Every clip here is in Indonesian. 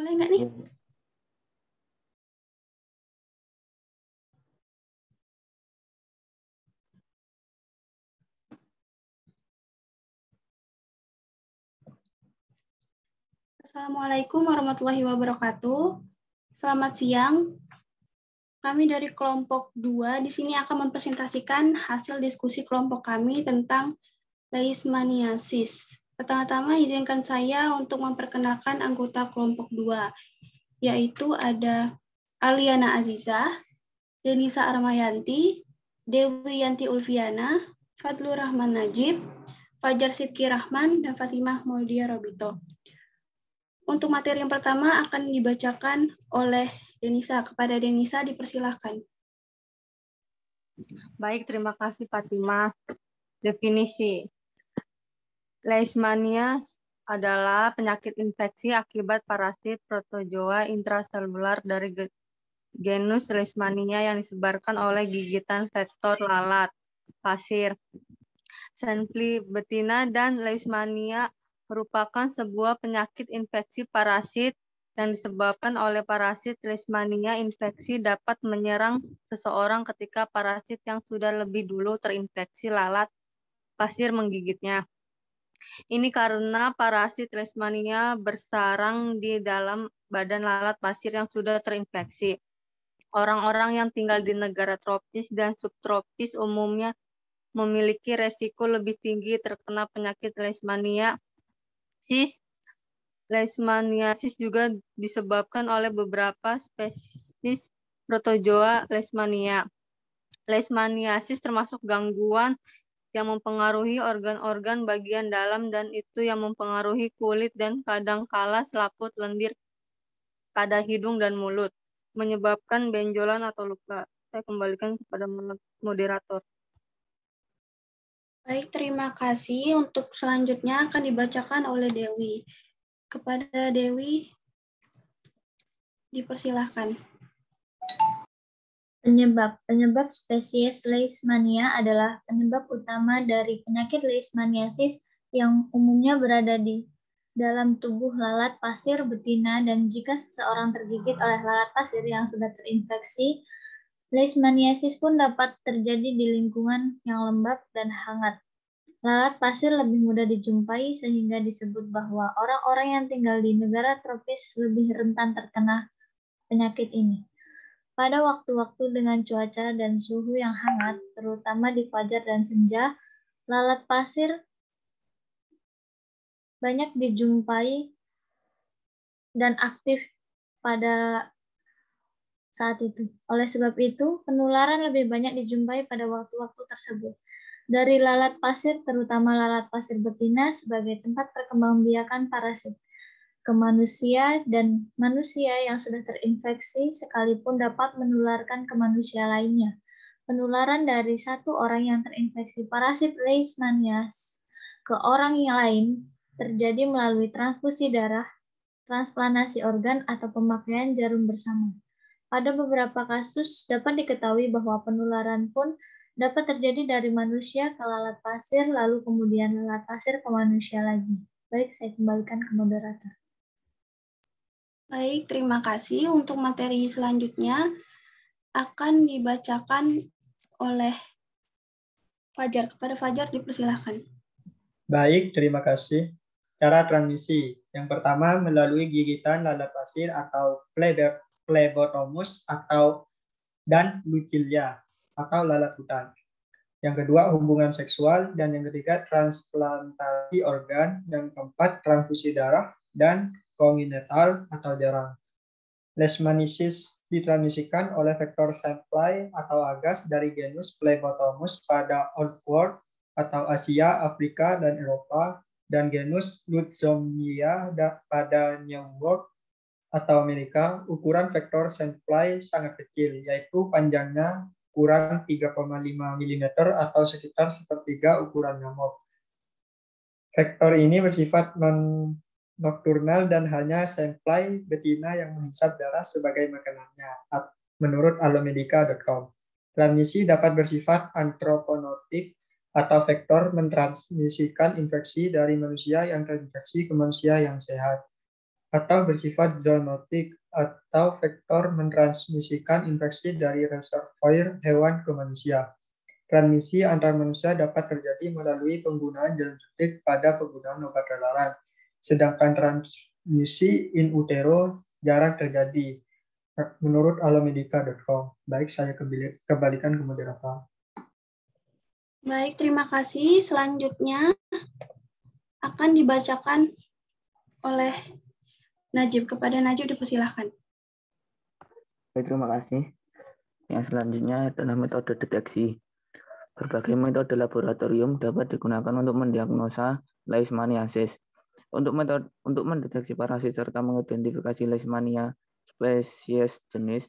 Boleh nggak nih? Assalamualaikum warahmatullahi wabarakatuh. Selamat siang. Kami dari kelompok 2 di sini akan mempresentasikan hasil diskusi kelompok kami tentang leishmaniasis. Pertama-tama izinkan saya untuk memperkenalkan anggota kelompok 2, yaitu ada Aliana Azizah, Denisa Armayanti, Dewi Yanti Ulfiana, Fadlur Rahman Najib, Fajar Sidki Rahman, dan Fatimah Maudia Robito. Untuk materi yang pertama akan dibacakan oleh Denisa. Kepada Denisa dipersilahkan. Baik, terima kasih Fatimah. Definisi. Leishmania adalah penyakit infeksi akibat parasit protozoa intraselular dari genus Leishmania yang disebarkan oleh gigitan vektor lalat, pasir. Sanfli betina dan Leishmania merupakan sebuah penyakit infeksi parasit yang disebabkan oleh parasit Leishmania. Infeksi dapat menyerang seseorang ketika parasit yang sudah lebih dulu terinfeksi lalat pasir menggigitnya. Ini karena parasit Leishmania bersarang di dalam badan lalat pasir yang sudah terinfeksi. Orang-orang yang tinggal di negara tropis dan subtropis umumnya memiliki resiko lebih tinggi terkena penyakit leishmaniasis. Leishmaniasis juga disebabkan oleh beberapa spesies protozoa Leishmania. Leishmaniasis termasuk gangguan yang mempengaruhi organ-organ bagian dalam dan itu yang mempengaruhi kulit dan kadangkala selaput lendir pada hidung dan mulut, menyebabkan benjolan atau luka. Saya kembalikan kepada moderator. Baik, terima kasih. Untuk selanjutnya akan dibacakan oleh Dewi. Kepada Dewi, dipersilahkan. Penyebab spesies Leishmania adalah penyebab utama dari penyakit leishmaniasis yang umumnya berada di dalam tubuh lalat pasir betina, dan jika seseorang tergigit oleh lalat pasir yang sudah terinfeksi, leishmaniasis pun dapat terjadi di lingkungan yang lembab dan hangat. Lalat pasir lebih mudah dijumpai sehingga disebut bahwa orang-orang yang tinggal di negara tropis lebih rentan terkena penyakit ini. Pada waktu-waktu dengan cuaca dan suhu yang hangat, terutama di fajar dan senja, lalat pasir banyak dijumpai dan aktif pada saat itu. Oleh sebab itu, penularan lebih banyak dijumpai pada waktu-waktu tersebut. Dari lalat pasir, terutama lalat pasir betina sebagai tempat perkembangbiakan parasit ke manusia, dan manusia yang sudah terinfeksi sekalipun dapat menularkan ke manusia lainnya. Penularan dari satu orang yang terinfeksi parasit Leishmaniasis ke orang yang lain terjadi melalui transfusi darah, transplantasi organ, atau pemakaian jarum bersama. Pada beberapa kasus dapat diketahui bahwa penularan pun dapat terjadi dari manusia ke lalat pasir, lalu kemudian lalat pasir ke manusia lagi. Baik, saya kembalikan ke moderator. Baik, terima kasih. Untuk materi selanjutnya akan dibacakan oleh Fajar. Kepada Fajar dipersilahkan. Baik, terima kasih. Cara transmisi. Yang pertama melalui gigitan lalat pasir atau Phlebotomus dan Lucilla atau lalat hutan. Yang kedua hubungan seksual, dan yang ketiga transplantasi organ, yang keempat transfusi darah dan kongenital atau jarang. Leishmaniasis ditransmisikan oleh vektor Sanfly atau agas dari genus Phlebotomus pada Old World atau Asia, Afrika, dan Eropa, dan genus Lutzomyia pada New World atau Amerika. Ukuran vektor Sanfly sangat kecil, yaitu panjangnya kurang 3,5 mm atau sekitar sepertiga ukuran nyamuk. Vektor ini bersifat nokturnal dan hanya Sanfly betina yang menghisap darah sebagai makanannya, menurut alomedica.com. Transmisi dapat bersifat antropootik atau vektor mentransmisikan infeksi dari manusia yang terinfeksi ke manusia yang sehat. atau bersifat zoonotik atau vektor mentransmisikan infeksi dari reservoir hewan ke manusia. Transmisi antar manusia dapat terjadi melalui penggunaan jarum suntik pada penggunaan obat terlarang, sedangkan transmisi in utero jarang terjadi, menurut alomedica.com. Baik, saya kembalikan ke moderator. Baik, terima kasih. Selanjutnya akan dibacakan oleh Najib. Kepada Najib dipersilahkan. Baik, terima kasih. Yang selanjutnya adalah metode deteksi. Berbagai metode laboratorium dapat digunakan untuk mendiagnosa leishmaniasis. Untuk mendeteksi parasit serta mengidentifikasi leishmania spesies jenis,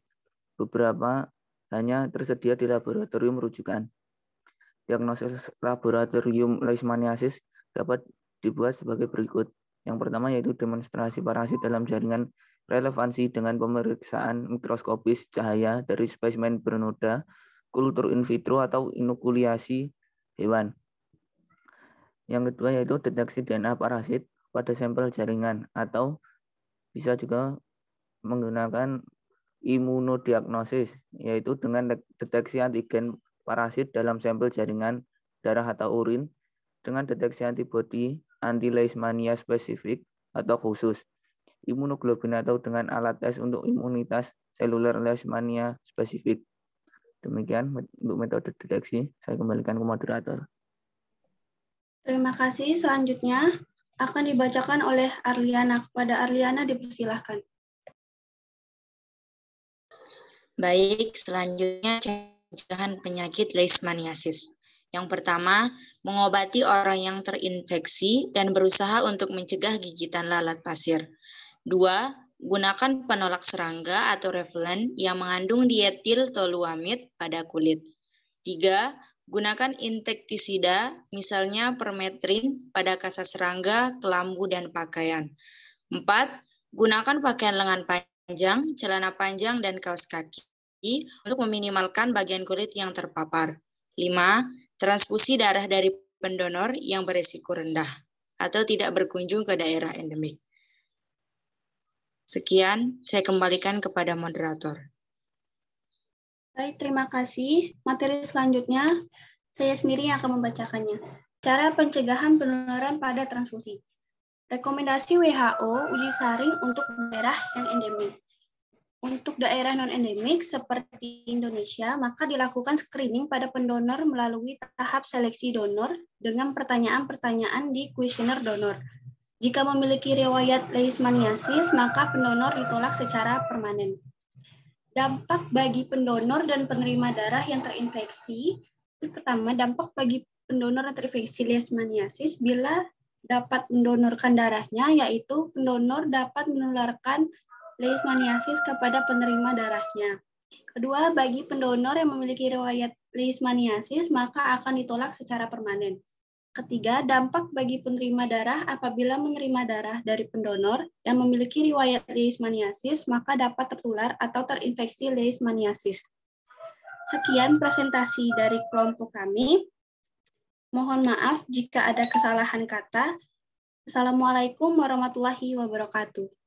beberapa hanya tersedia di laboratorium rujukan. Diagnosis laboratorium leishmaniasis dapat dibuat sebagai berikut. Yang pertama yaitu demonstrasi parasit dalam jaringan relevansi dengan pemeriksaan mikroskopis cahaya dari spesimen bernoda, kultur in vitro atau inokulasi hewan. Yang kedua yaitu deteksi DNA parasit pada sampel jaringan atau bisa juga menggunakan imunodiagnosis, yaitu dengan deteksi antigen parasit dalam sampel jaringan darah atau urin dengan deteksi antibodi anti-leishmania spesifik atau khusus, imunoglobulin atau dengan alat tes untuk imunitas seluler leishmania spesifik. Demikian untuk metode deteksi. Saya kembalikan ke moderator. Terima kasih. Selanjutnya akan dibacakan oleh Arliana. Kepada Arliana dipersilahkan. Baik, selanjutnya pencegahan penyakit leishmaniasis. Yang pertama, mengobati orang yang terinfeksi dan berusaha untuk mencegah gigitan lalat pasir. 2. Gunakan penolak serangga atau repellent yang mengandung dietil toluamid pada kulit. 3. Gunakan insektisida, misalnya permetrin, pada kasar serangga, kelambu, dan pakaian. 4. Gunakan pakaian lengan panjang, celana panjang, dan kaos kaki untuk meminimalkan bagian kulit yang terpapar. 5. Transfusi darah dari pendonor yang berisiko rendah atau tidak berkunjung ke daerah endemik. Sekian, saya kembalikan kepada moderator. Baik, terima kasih. Materi selanjutnya, saya sendiri yang akan membacakannya. Cara pencegahan penularan pada transfusi. Rekomendasi WHO, uji saring untuk daerah yang endemik. Untuk daerah non-endemik seperti Indonesia, maka dilakukan screening pada pendonor melalui tahap seleksi donor dengan pertanyaan-pertanyaan di kuesioner donor. Jika memiliki riwayat leishmaniasis, maka pendonor ditolak secara permanen. Dampak bagi pendonor dan penerima darah yang terinfeksi. Pertama, dampak bagi pendonor yang terinfeksi leishmaniasis bila dapat mendonorkan darahnya, yaitu pendonor dapat menularkan leishmaniasis kepada penerima darahnya. Kedua, bagi pendonor yang memiliki riwayat leishmaniasis, maka akan ditolak secara permanen. Ketiga, dampak bagi penerima darah apabila menerima darah dari pendonor yang memiliki riwayat leishmaniasis, maka dapat tertular atau terinfeksi leishmaniasis. Sekian presentasi dari kelompok kami. Mohon maaf jika ada kesalahan kata. Assalamualaikum warahmatullahi wabarakatuh.